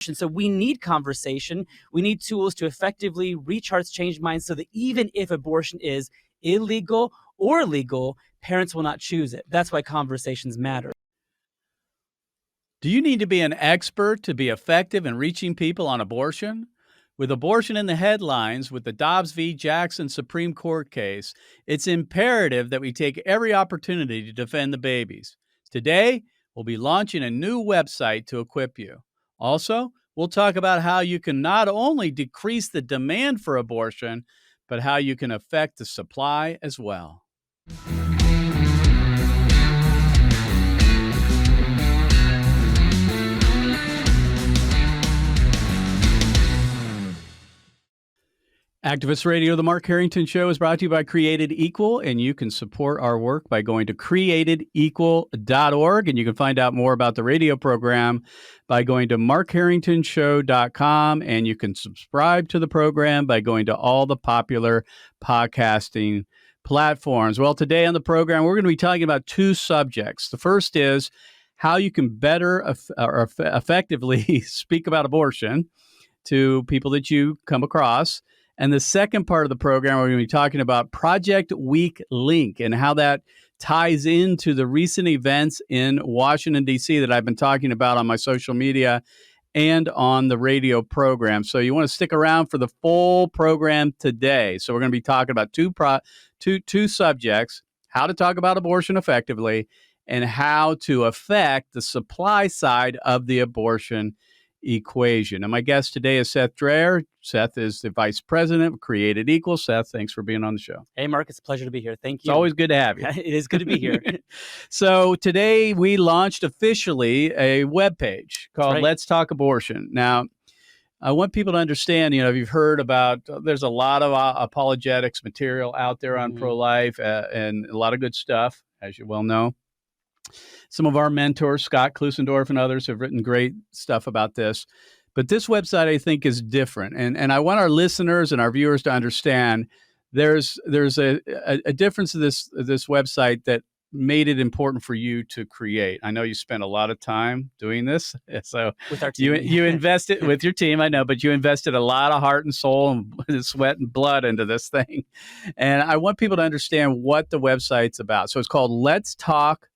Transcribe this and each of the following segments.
So we need conversation. We need tools to effectively reach hearts, change minds, so that even if abortion is illegal or legal, parents will not choose it. That's why conversations matter. Do you need to be an expert to be effective in reaching people on abortion? With abortion in the headlines with the Dobbs v. Jackson Supreme Court case, it's imperative that we take every opportunity to defend the babies. Today, we'll be launching a new website to equip you. Also, we'll talk about how you can not only decrease the demand for abortion, but how you can affect the supply as well. Activist Radio, The Mark Harrington Show, is brought to you by Created Equal, and you can support our work by going to createdequal.org, and you can find out more about the radio program by going to markharringtonshow.com, and you can subscribe to the program by going to all the popular podcasting platforms. Well, today on the program, we're going to be talking about two subjects. The first is how you can better or effectively speak about abortion to people that you come across. And the second part of the program, we're going to be talking about Project Weak Link and how that ties into the recent events in Washington, D.C. that I've been talking about on my social media and on the radio program. So you want to stick around for the full program today. So we're going to be talking about two subjects: how to talk about abortion effectively and how to affect the supply side of the abortion equation. And my guest today is Seth Drayer. Seth is the vice president of Created Equal. Seth, thanks for being on the show. Hey, Mark, it's a pleasure to be here. Thank you. It's always good to have you. It is good to be here. So today we launched officially a webpage called Let's Talk Abortion. Now, I want people to understand, you've heard about, there's a lot of apologetics material out there on pro-life and a lot of good stuff, as you well know. Some of our mentors, Scott Klusendorf and others, have written great stuff about this. But this website, I think, is different. And I want our listeners and our viewers to understand there's a difference in this website that made it important for you to create. I know you spent a lot of time doing this. So with our team. You invested with your team, I know, but you invested a lot of heart and soul and sweat and blood into this thing. And I want people to understand what the website's about. So it's called Let's Talk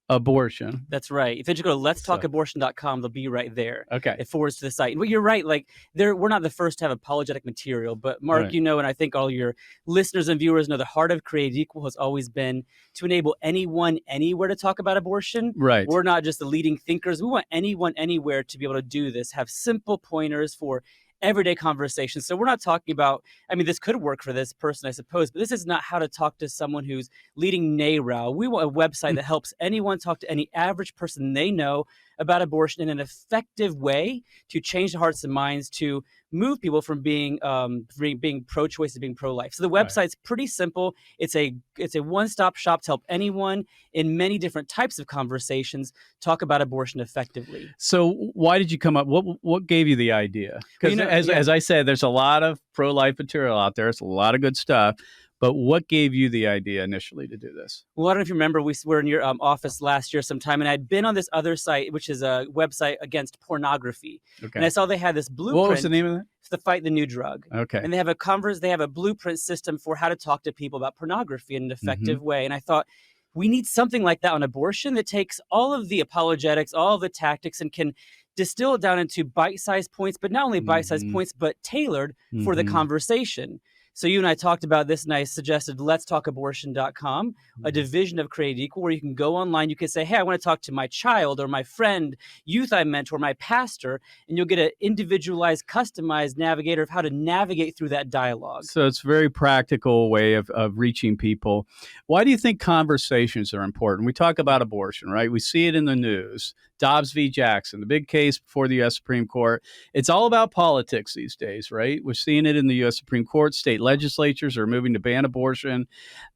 Abortion. That's right. If you just go to letstalkabortion.com, they'll be right there. Okay. It forwards to the site. Well, you're right. We're not the first to have apologetic material, but Mark, right. And I think all your listeners and viewers know the heart of Created Equal has always been to enable anyone, anywhere to talk about abortion. Right. We're not just the leading thinkers. We want anyone, anywhere to be able to do this, have simple pointers for everyday conversations. So we're not talking about, this could work for this person, I suppose, but this is not how to talk to someone who's leading NARAL. We want a website that helps anyone talk to any average person they know about abortion in an effective way to change the hearts and minds, to move people from being pro-choice to being pro-life. So the website's pretty simple. It's a one-stop shop to help anyone in many different types of conversations talk about abortion effectively. So why did you come up? What gave you the idea? Because as I said, there's a lot of pro-life material out there. It's a lot of good stuff. But what gave you the idea initially to do this? Well, I don't know if you remember, we were in your office last year sometime, and I'd been on this other site, which is a website against pornography. Okay. And I saw they had this blueprint. What was the name of that? To fight the new drug. Okay. And they have a blueprint system for how to talk to people about pornography in an effective way. And I thought, we need something like that on abortion that takes all of the apologetics, all of the tactics, and can distill it down into bite-sized points, but not only bite-sized points, but tailored for the conversation. So you and I talked about this, and I suggested letstalkabortion.com, a division of Created Equal, where you can go online. You can say, hey, I want to talk to my child or my friend, youth I mentor, my pastor, and you'll get an individualized, customized navigator of how to navigate through that dialogue. So it's a very practical way of reaching people. Why do you think conversations are important? We talk about abortion, right? We see it in the news. Dobbs v. Jackson, the big case before the U.S. Supreme Court. It's all about politics these days, right? We're seeing it in the U.S. Supreme Court. State legislatures are moving to ban abortion.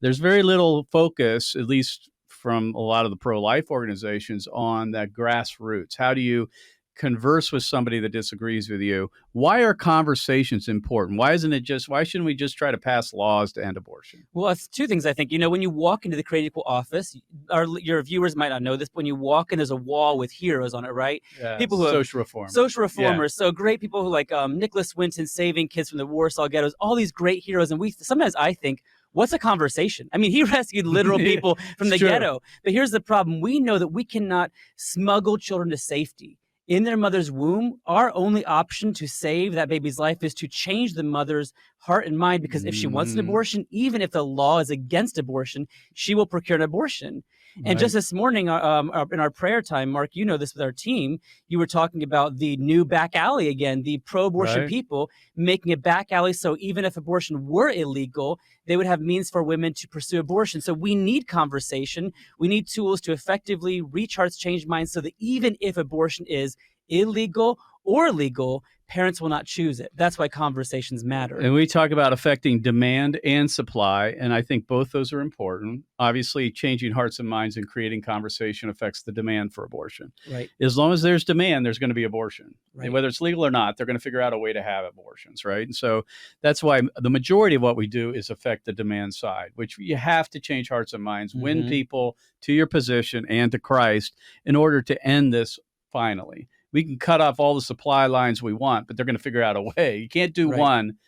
There's very little focus, at least from a lot of the pro-life organizations, on that grassroots. How do you converse with somebody that disagrees with you. Why are conversations important? Why shouldn't we just try to pass laws to end abortion? Well, it's two things, I think. When you walk into the Create Equal office, your viewers might not know this, but when you walk in, there's a wall with heroes on it, right? Yeah, People who have social reform. social reformers, so great people who like Nicholas Winton saving kids from the Warsaw ghettos, all these great heroes. And sometimes I think, what's a conversation? I mean, he rescued literal people from the ghetto. But here's the problem. We know that we cannot smuggle children to safety. In their mother's womb, our only option to save that baby's life is to change the mother's heart and mind, because if she wants an abortion, even if the law is against abortion, she will procure an abortion. And just this morning, in our prayer time, Mark, you know this with our team, you were talking about the new back alley again, the pro-abortion people making a back alley. So even if abortion were illegal, they would have means for women to pursue abortion. So we need conversation. We need tools to effectively reach hearts, change minds, so that even if abortion is illegal or legal, parents will not choose it. That's why conversations matter. And we talk about affecting demand and supply, and I think both those are important. Obviously, changing hearts and minds and creating conversation affects the demand for abortion. Right. As long as there's demand, there's going to be abortion. Right. And whether it's legal or not, they're going to figure out a way to have abortions, right? And so that's why the majority of what we do is affect the demand side, which you have to change hearts and minds, win people to your position and to Christ in order to end this finally. We can cut off all the supply lines we want, but they're going to figure out a way. You can't do one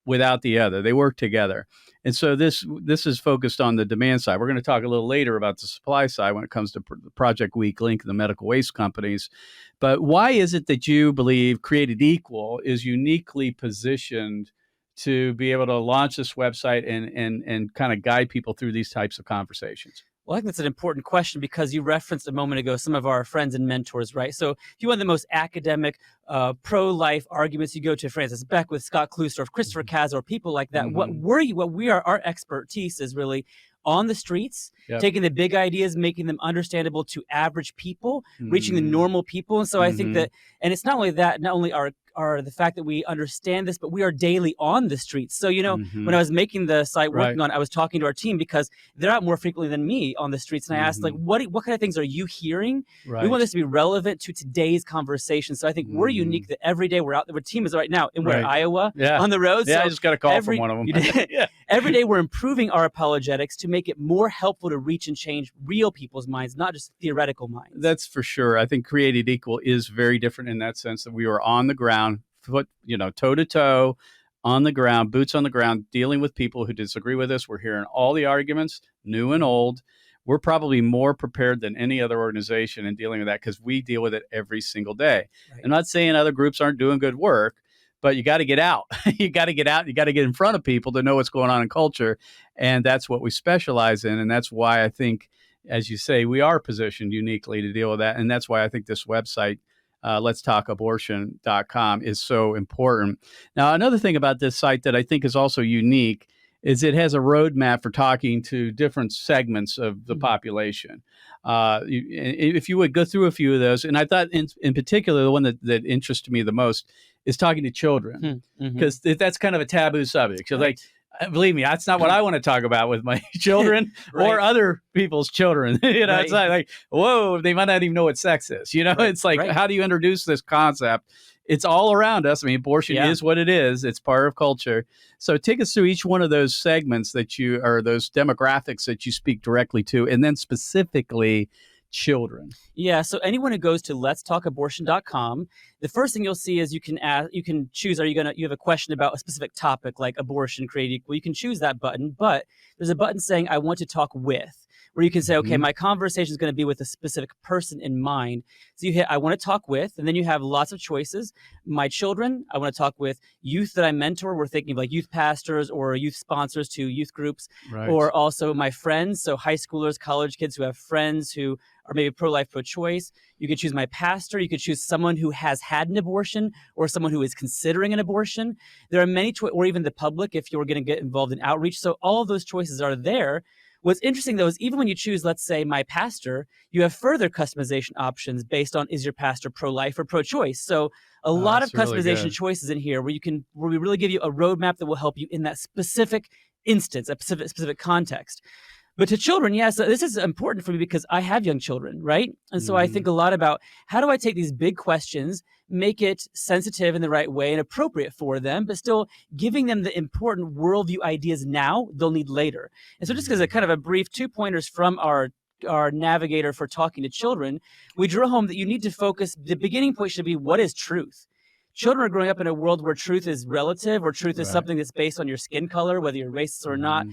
without the other. They work together. And so this is focused on the demand side. We're going to talk a little later about the supply side when it comes to Project Weak Link and the medical waste companies. But why is it that you believe Created Equal is uniquely positioned to be able to launch this website and kind of guide people through these types of conversations? Well, I think that's an important question, because you referenced a moment ago some of our friends and mentors, right? So if you want the most academic, pro-life arguments, you go to Francis Beckwith, Scott Klusdorf, Christopher Kaz, or people like that. Our expertise is really on the streets, taking the big ideas, making them understandable to average people, reaching the normal people. And so I think that, and it's not only that, not only are the fact that we understand this, but we are daily on the streets. So, when I was making the site, working on it, I was talking to our team, because they're out more frequently than me on the streets. And I asked, like, what kind of things are you hearing? We want this to be relevant to today's conversation. So I think we're unique that every day we're out there. Our team is right now in Iowa, on the road. Yeah, so I just got a call from one of them. Every day we're improving our apologetics to make it more helpful to reach and change real people's minds, not just theoretical minds. That's for sure. I think Created Equal is very different in that sense, that we are on the ground, toe to toe, on the ground, boots on the ground, dealing with people who disagree with us. We're hearing all the arguments, new and old. We're probably more prepared than any other organization in dealing with that, because we deal with it every single day. I'm not saying other groups aren't doing good work, but you got to get out. You got to get out. You got to get in front of people to know what's going on in culture. And that's what we specialize in. And that's why I think, as you say, we are positioned uniquely to deal with that. And that's why I think this website, letstalkabortion.com, is so important. Now, another thing about this site that I think is also unique is it has a roadmap for talking to different segments of the population. If you would go through a few of those, and I thought in particular, the one that interested me the most is talking to children, because that's kind of a taboo subject. So like, believe me, that's not what I want to talk about with my children or other people's children. It's not like, whoa, they might not even know what sex is. It's like, how do you introduce this concept? It's all around us. I mean, abortion is what it is. It's part of culture. So take us through each one of those segments or those demographics that you speak directly to, and then specifically children. Yeah. So anyone who goes to letstalkabortion.com, the first thing you'll see is you can choose, you have a question about a specific topic like abortion, Create Equal. You can choose that button, but there's a button saying, I want to talk with, where you can say, okay, my conversation is going to be with a specific person in mind. So you hit, I want to talk with, and then you have lots of choices. My children, I want to talk with youth that I mentor. We're thinking of like youth pastors or youth sponsors to youth groups, or also my friends. So high schoolers, college kids who have friends who are maybe pro-life, pro-choice. You could choose my pastor. You could choose someone who has had an abortion or someone who is considering an abortion. There are many or even the public if you're going to get involved in outreach. So all of those choices are there. What's interesting, though, is even when you choose, let's say, my pastor, you have further customization options based on, is your pastor pro-life or pro-choice? So a lot of customization choices in here where we really give you a roadmap that will help you in that specific instance, a specific context. But to children, yes, this is important for me because I have young children, right? And so I think a lot about how do I take these big questions, make it sensitive in the right way and appropriate for them, but still giving them the important worldview ideas now they'll need later. And so just as a kind of a brief 2 pointers from our navigator for talking to children, we drew home that you need to focus, the beginning point should be, what is truth? Children are growing up in a world where truth is relative, or truth is something that's based on your skin color, whether you're racist or not.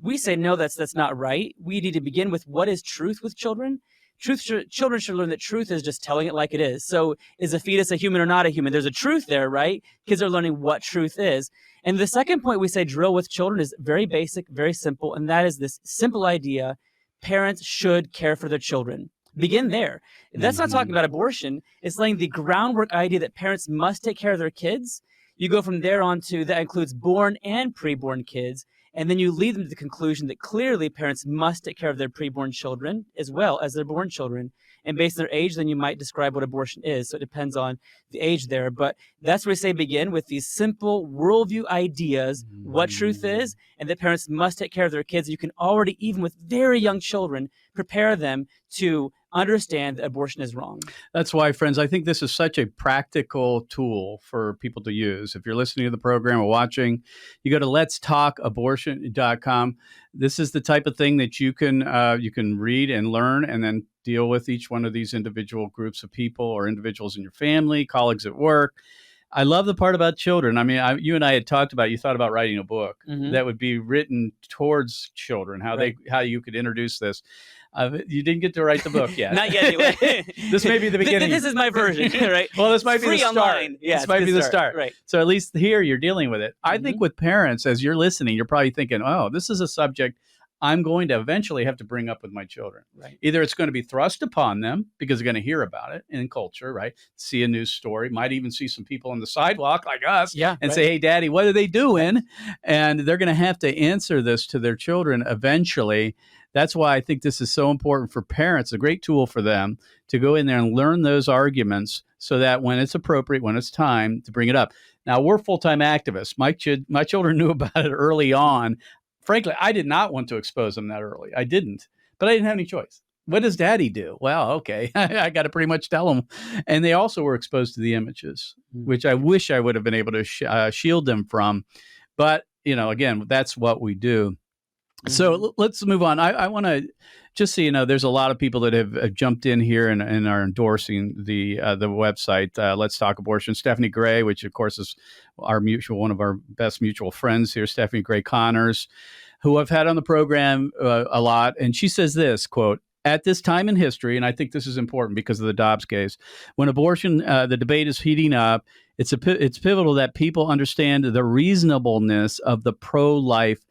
We say, no, that's not right. We need to begin with what is truth with children. Children should learn that truth is just telling it like it is. So is a fetus a human or not a human? There's a truth there, right? Kids are learning what truth is. And the second point we say drill with children is very basic, very simple, and that is this simple idea: parents should care for their children. Begin there. That's not talking about abortion. It's laying the groundwork idea that parents must take care of their kids. You go from there on to that includes born and preborn kids. And then you lead them to the conclusion that clearly parents must take care of their preborn children as well as their born children. And based on their age, then you might describe what abortion is. So it depends on the age there. But that's where we say begin with these simple worldview ideas, what truth is, and that parents must take care of their kids. You can already, even with very young children, prepare them to understand that abortion is wrong. That's why, friends, I think this is such a practical tool for people to use. If you're listening to the program or watching, you go to letstalkabortion.com. This is the type of thing that you can read and learn, and then deal with each one of these individual groups of people or individuals in your family, colleagues at work. I love the part about children. I mean, you and I had talked about, you thought about writing a book that would be written towards children, how you could introduce this. You didn't get to write the book yet. Not yet, anyway. This may be the beginning. This is my version, right? Well, this might be the start. Online. Yeah, this might be the start. Right. So at least here you're dealing with it. I think with parents, as you're listening, you're probably thinking, oh, this is a subject I'm going to eventually have to bring up with my children. Right. Either it's going to be thrust upon them because they're going to hear about it in culture, right? See a news story, might even see some people on the sidewalk like us and say, hey, Daddy, what are they doing? And they're going to have to answer this to their children eventually. That's why I think this is so important for parents, a great tool for them to go in there and learn those arguments so that when it's appropriate, when it's time to bring it up. Now, we're full-time activists. My children knew about it early on. Frankly, I did not want to expose them that early. I didn't, but I didn't have any choice. What does Daddy do? Well, okay, I got to pretty much tell them. And they also were exposed to the images, which I wish I would have been able to shield them from. But, again, that's what we do. So let's move on. I want to just so you know, there's a lot of people that have jumped in here and are endorsing the website. Let's Talk Abortion. Stephanie Gray, which of course is one of our best mutual friends here, Stephanie Gray Connors, who I've had on the program a lot. And she says this, quote, at this time in history, and I think this is important because of the Dobbs case, when abortion, the debate is heating up, it's pivotal that people understand the reasonableness of the pro-life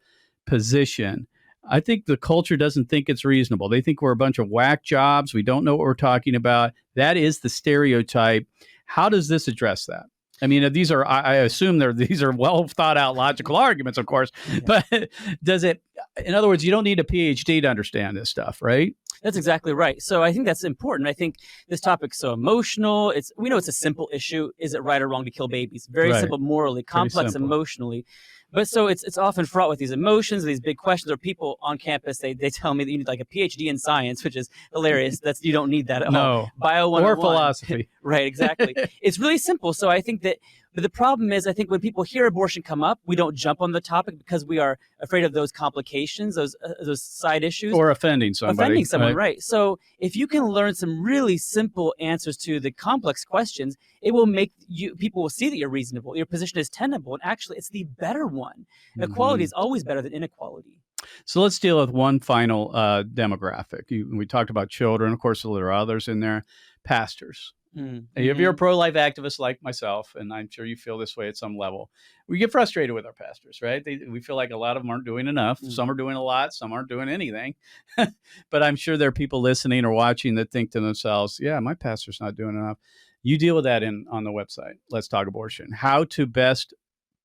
position. I think the culture doesn't think it's reasonable. They think we're a bunch of whack jobs. We don't know what we're talking about. That is the stereotype. How does this address that? I mean, these are, I assume these are well thought out logical arguments, of course, but does it, in other words, you don't need a PhD to understand this stuff, right? That's exactly right. So I think that's important. I think this topic's so emotional. We know it's a simple issue. Is it right or wrong to kill babies? Very simple morally, complex emotionally. But so it's often fraught with these emotions, these big questions. Or people on campus, they tell me that you need like a PhD in science, which is hilarious. You don't need that at all. Bio 101. Or philosophy. Right, exactly. It's really simple. So I think that, but the problem is, I think when people hear abortion come up, we don't jump on the topic because we are afraid of those complications, those side issues. Or offending somebody. Offending someone, right. So if you can learn some really simple answers to the complex questions, it will make people will see that you're reasonable. Your position is tenable. And actually, it's the better one. Equality is always better than inequality. So let's deal with one final demographic. We talked about children. Of course, there are others in there. Pastors. If you're a pro-life activist like myself, and I'm sure you feel this way at some level, we get frustrated with our pastors, right? We feel like a lot of them aren't doing enough. Some are doing a lot. Some aren't doing anything. But I'm sure there are people listening or watching that think to themselves, yeah, my pastor's not doing enough. You deal with that on the website, Let's Talk Abortion. How to best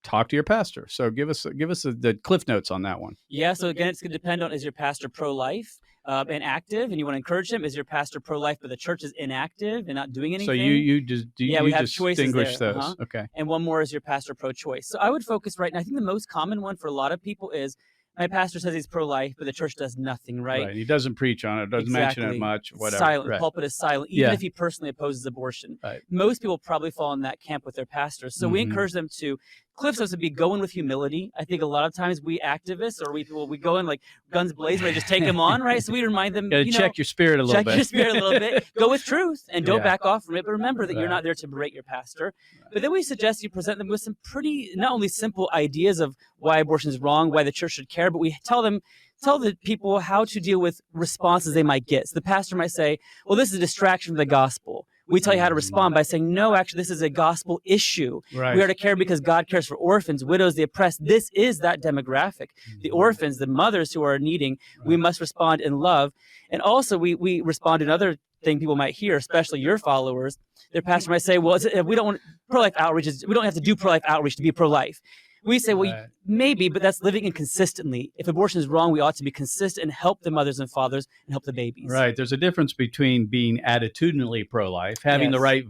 talk to your pastor. So give us the cliff notes on that one. Yeah. So again, it's going to depend on, is your pastor pro-life and active, and you want to encourage him? Is your pastor pro-life, but the church is inactive and not doing anything? So you just we have choices distinguish there. those. Okay. And one more is your pastor pro-choice. So I would focus right now. I think the most common one for a lot of people is My pastor says he's pro-life, but the church does nothing, right? Right. He doesn't preach on it, doesn't mention it much, whatever. Silent. The Right. pulpit is silent, even if he personally opposes abortion. Right. Most people probably fall in that camp with their pastors. So we encourage them to, Cliff says to be going with humility. I think a lot of times we activists or we people, we go in like guns blazing, ready to just take them on, right? So we remind them, you gotta check your spirit a little bit. Check your spirit a little bit. Go with truth and don't back off from it. But remember that you're not there to berate your pastor. But then we suggest you present them with some pretty, not only simple ideas of why abortion is wrong, why the church should care, but we tell the people how to deal with responses they might get. So the pastor might say, well, this is a distraction from the gospel. We tell you how to respond by saying, no, actually, this is a gospel issue. Right. We are to care because God cares for orphans, widows, the oppressed. This is that demographic. The orphans, the mothers who are needing, we must respond in love. And also, we respond to another thing people might hear, especially your followers. Their pastor might say, well, we don't want pro-life outreach. We don't have to do pro-life outreach to be pro-life. We say, well, maybe, but that's living inconsistently. If abortion is wrong, we ought to be consistent and help the mothers and fathers and help the babies. Right. There's a difference between being attitudinally pro-life, having the right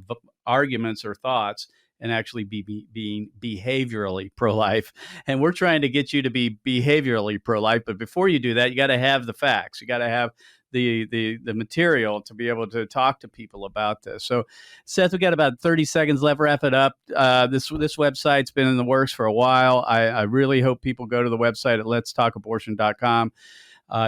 arguments or thoughts, and actually being behaviorally pro-life. And we're trying to get you to be behaviorally pro-life. But before you do that, you got to have the facts. You got to have the material to be able to talk to people about this. So, Seth, we got about 30 seconds left. Wrap it up. This website's been in the works for a while. I really hope people go to the website at letstalkabortion.com.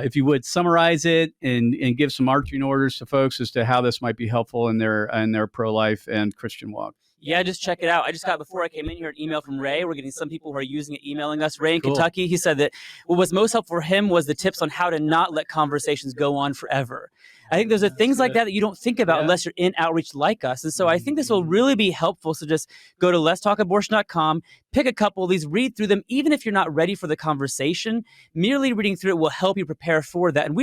If you would summarize it and give some marching orders to folks as to how this might be helpful in their pro-life and Christian walk. Yeah, just check it out. I just got, before I came in here, an email from Ray. We're getting some people who are using it, emailing us. Ray in Kentucky, he said that what was most helpful for him was the tips on how to not let conversations go on forever. I think there's things like that you don't think about unless you're in outreach like us. And so I think this will really be helpful. So just go to letstalkabortion.com, pick a couple of these, read through them. Even if you're not ready for the conversation, merely reading through it will help you prepare for that. And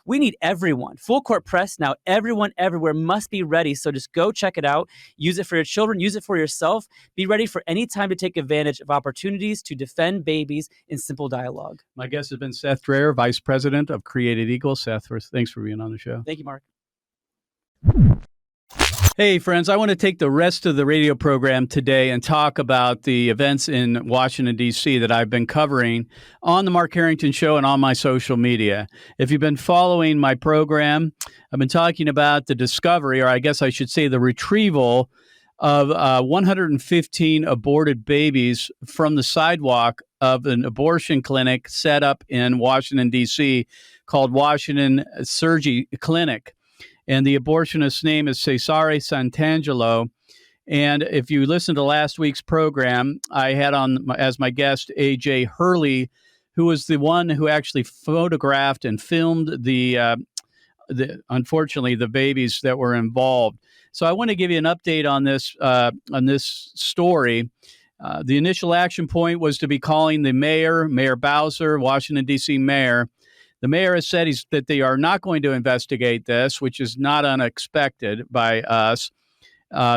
we need everyone. Full court press now. Everyone everywhere must be ready. So just go check it out. Use it for your children. Use it for yourself. Be ready for any time to take advantage of opportunities to defend babies in simple dialogue. My guest has been Seth Drayer, Vice President of Created Equal. Seth, thanks for being on the show. Thank you, Mark. Hey, friends, I want to take the rest of the radio program today and talk about the events in Washington, D.C. that I've been covering on the Mark Harrington Show and on my social media. If you've been following my program, I've been talking about the discovery, or I guess I should say the retrieval of 115 aborted babies from the sidewalk of an abortion clinic set up in Washington, D.C. called Washington Surgery Clinic. And the abortionist's name is Cesare Santangelo. And if you listen to last week's program, I had on as my guest A.J. Hurley, who was the one who actually photographed and filmed the unfortunately, the babies that were involved. So I want to give you an update on this story. The initial action point was to be calling the Mayor Bowser, Washington, D.C. mayor. The mayor has said that they are not going to investigate this, which is not unexpected by us.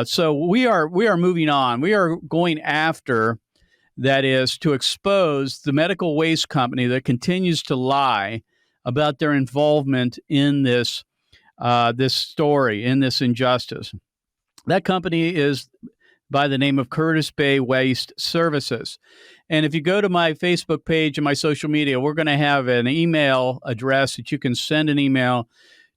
So we are moving on. We are going after, that is, to expose the medical waste company that continues to lie about their involvement in this story, in this injustice. That company is by the name of Curtis Bay Waste Services. And if you go to my Facebook page and my social media, we're going to have an email address that you can send an email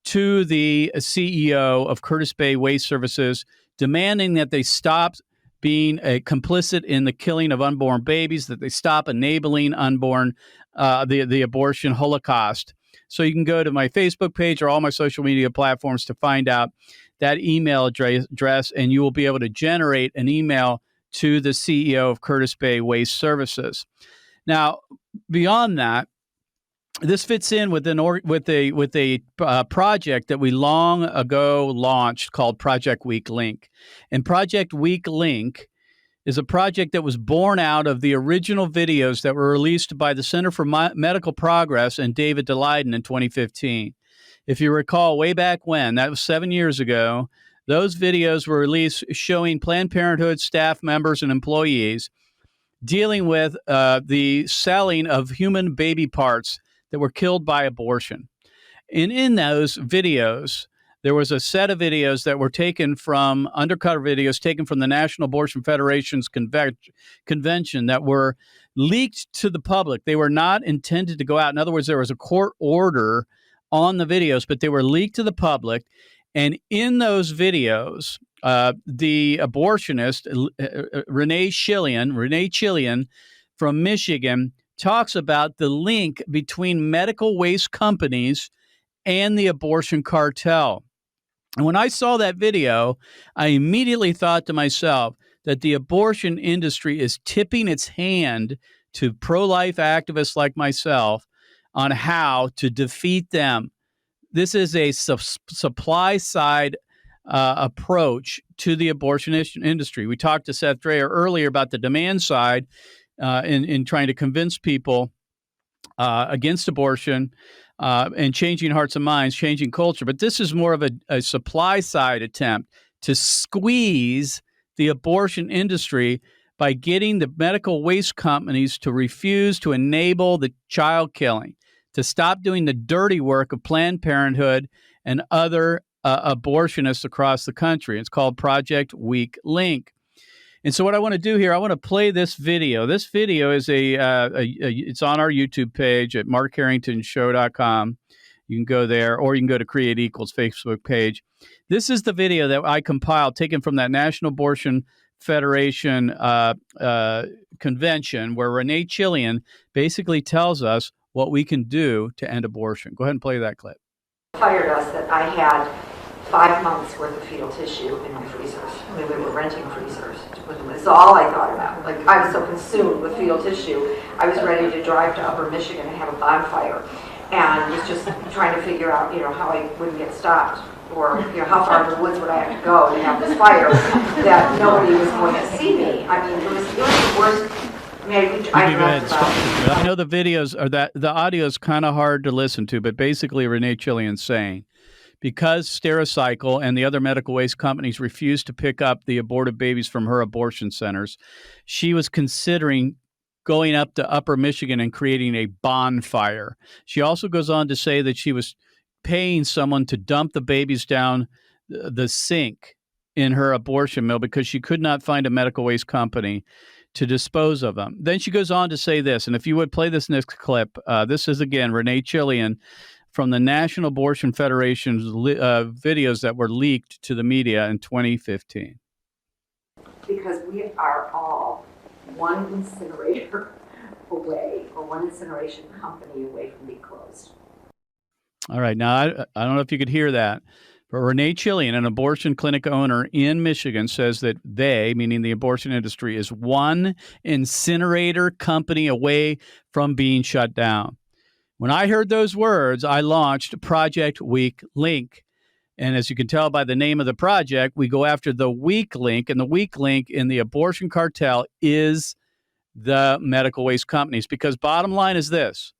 to the CEO of Curtis Bay Waste Services, demanding that they stop being complicit in the killing of unborn babies, that they stop enabling the abortion holocaust. So you can go to my Facebook page or all my social media platforms to find out that email address, and you will be able to generate an email to the CEO of Curtis Bay Waste Services. Now, beyond that, this fits in with a project that we long ago launched called Project Weak Link. And Project Weak Link is a project that was born out of the original videos that were released by the Center for Medical Progress and David Daleiden in 2015. If you recall, way back when, that was 7 years ago, those videos were released showing Planned Parenthood staff members and employees dealing with the selling of human baby parts that were killed by abortion. And in those videos, there was a set of videos that were taken from undercover videos taken from the National Abortion Federation's convention that were leaked to the public. They were not intended to go out. In other words, there was a court order on the videos, but they were leaked to the public. And in those videos, the abortionist, Renee Chillian from Michigan, talks about the link between medical waste companies and the abortion cartel. And when I saw that video, I immediately thought to myself that the abortion industry is tipping its hand to pro-life activists like myself on how to defeat them. This is a supply side approach to the abortion industry. We talked to Seth Drayer earlier about the demand side in trying to convince people against abortion and changing hearts and minds, changing culture. But this is more of a supply side attempt to squeeze the abortion industry by getting the medical waste companies to refuse to enable the child killing, to stop doing the dirty work of Planned Parenthood and other abortionists across the country. It's called Project Weak Link. And so what I want to do here, I want to play this video. This video is it's on our YouTube page at markharringtonshow.com. You can go there, or you can go to Create Equal's Facebook page. This is the video that I compiled, taken from that National Abortion Federation convention, where Renee Chillian basically tells us what we can do to end abortion. Go ahead and play that clip. Fired us that I had 5 months worth of fetal tissue in my freezers. I mean, we were renting freezers. That's all I thought about. Like, I was so consumed with fetal tissue, I was ready to drive to Upper Michigan and have a bonfire, and was just trying to figure out, how I wouldn't get stopped, or how far in the woods would I have to go to have this fire that nobody was going to see me. I mean, it was the worst. I know the videos are the audio is kind of hard to listen to, but basically Renee Chillian's saying, because Stericycle and the other medical waste companies refused to pick up the aborted babies from her abortion centers, she was considering going up to Upper Michigan and creating a bonfire. She also goes on to say that she was paying someone to dump the babies down the sink in her abortion mill because she could not find a medical waste company to dispose of them. Then she goes on to say this, and if you would play this next clip, this is again Renee Chillian from the National Abortion Federation's videos that were leaked to the media in 2015. Because we are all one incinerator away, or one incineration company away from being closed. All right, now I don't know if you could hear that, but Renee Chillian, an abortion clinic owner in Michigan, says that they, meaning the abortion industry, is one incinerator company away from being shut down. When I heard those words, I launched Project Weak Link. And as you can tell by the name of the project, we go after the weak link. And the weak link in the abortion cartel is the medical waste companies. Because bottom line is this: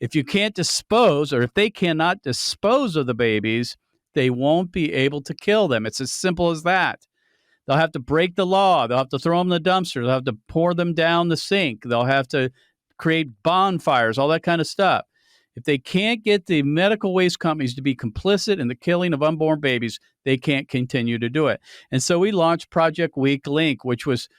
if you can't dispose, or if they cannot dispose of the babies, they won't be able to kill them. It's as simple as that. They'll have to break the law. They'll have to throw them in the dumpster. They'll have to pour them down the sink. They'll have to create bonfires, all that kind of stuff. If they can't get the medical waste companies to be complicit in the killing of unborn babies, they can't continue to do it. And so we launched Project Weak Link, which was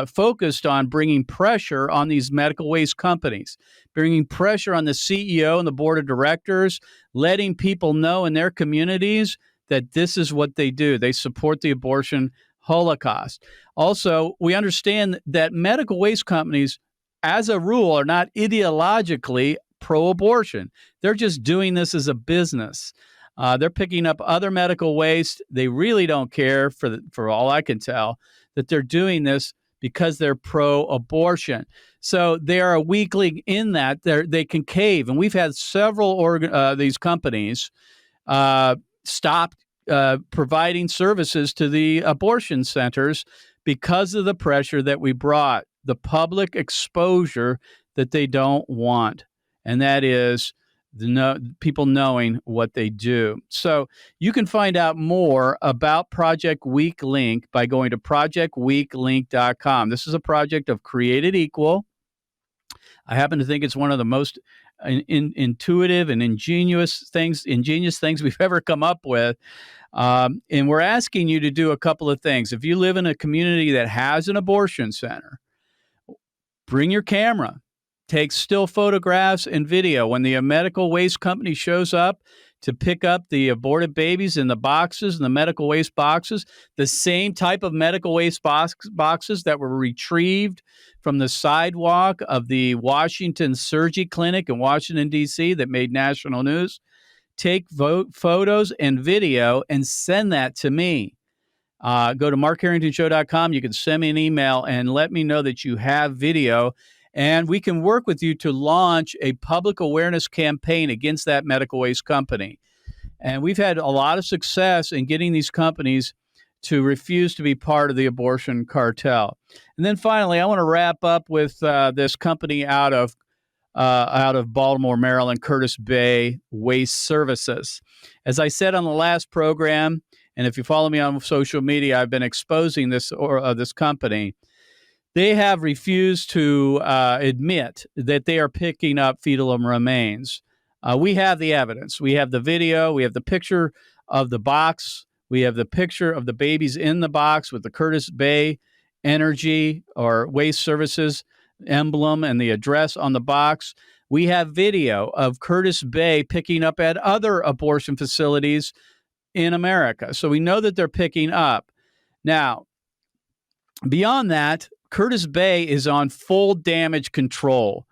focused on bringing pressure on these medical waste companies, bringing pressure on the CEO and the board of directors, letting people know in their communities that this is what they do. They support the abortion holocaust. Also, we understand that medical waste companies, as a rule, are not ideologically pro-abortion. They're just doing this as a business. They're picking up other medical waste. They really don't care, for all I can tell, that they're doing this because they're pro-abortion. So they are a weakling in that they can cave. And we've had several these companies stop providing services to the abortion centers because of the pressure that we brought, the public exposure that they don't want. And that is people knowing what they do. So you can find out more about Project Weak Link by going to projectweaklink.com. This is a project of Created Equal. I happen to think it's one of the most intuitive and ingenious things we've ever come up with. And we're asking you to do a couple of things. If you live in a community that has an abortion center, bring your camera, take still photographs and video. When the medical waste company shows up to pick up the aborted babies in the boxes, in the medical waste boxes, the same type of medical waste boxes that were retrieved from the sidewalk of the Washington Surgery Clinic in Washington, D.C. that made national news. Take photos and video and send that to me. Go to markharringtonshow.com. You can send me an email and let me know that you have video, and we can work with you to launch a public awareness campaign against that medical waste company. And we've had a lot of success in getting these companies to refuse to be part of the abortion cartel. And then finally, I want to wrap up with this company out of Baltimore, Maryland, Curtis Bay Waste Services. As I said on the last program, and if you follow me on social media, I've been exposing this company. They have refused to admit that they are picking up fetal remains. We have the evidence. We have the video. We have the picture of the box. We have the picture of the babies in the box with the Curtis Bay Energy or Waste Services emblem and the address on the box. We have video of Curtis Bay picking up at other abortion facilities in America. So we know that they're picking up. Now, beyond that, Curtis Bay is on full damage control.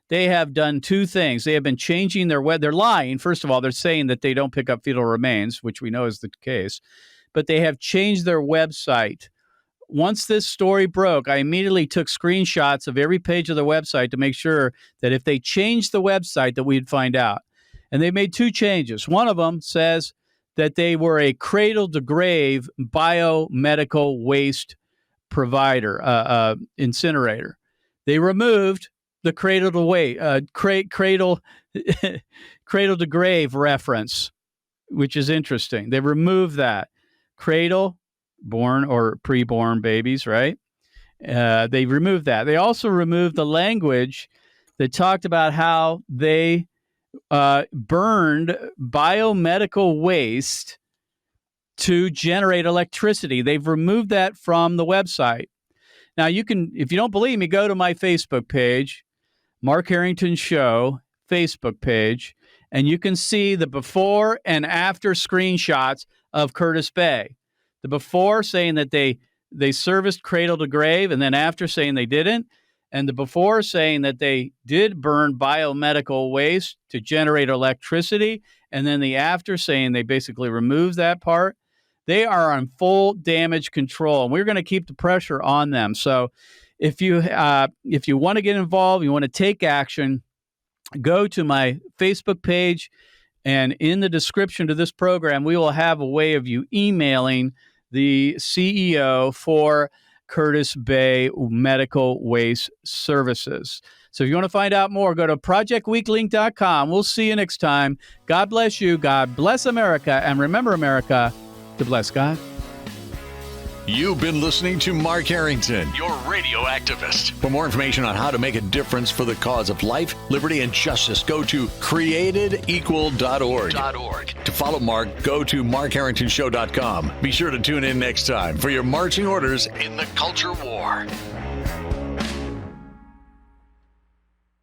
They have done two things. They have been changing their web. They're lying. First of all, they're saying that they don't pick up fetal remains, which we know is the case. But they have changed their website. Once this story broke, I immediately took screenshots of every page of the website to make sure that if they changed the website that we'd find out. And they made two changes. One of them says that they were a cradle-to-grave biomedical waste provider, incinerator. They removed the cradle-to-grave reference, which is interesting. They removed that. Cradle, born or preborn babies, right? They removed that. They also removed the language that talked about how they burned biomedical waste to generate electricity. They've removed that from the website. Now, you can, if you don't believe me, go to my Facebook page, Mark Harrington Show Facebook page, and you can see the before and after screenshots of Curtis Bay. The before saying that they serviced cradle to grave, and then after saying they didn't. And the before saying that they did burn biomedical waste to generate electricity, and then the after saying they basically removed that part. They are on full damage control, and we're going to keep the pressure on them. So if you want to get involved, you want to take action, go to my Facebook page, and in the description to this program, we will have a way of you emailing the CEO for Curtis Bay Medical Waste Services. So if you want to find out more, go to projectweeklink.com. We'll see you next time. God bless you. God bless America. And remember, America, to bless God. You've been listening to Mark Harrington, your radio activist. For more information on how to make a difference for the cause of life, liberty, and justice, go to createdequal.org. To follow Mark, go to markharringtonshow.com. Be sure to tune in next time for your marching orders in the culture war.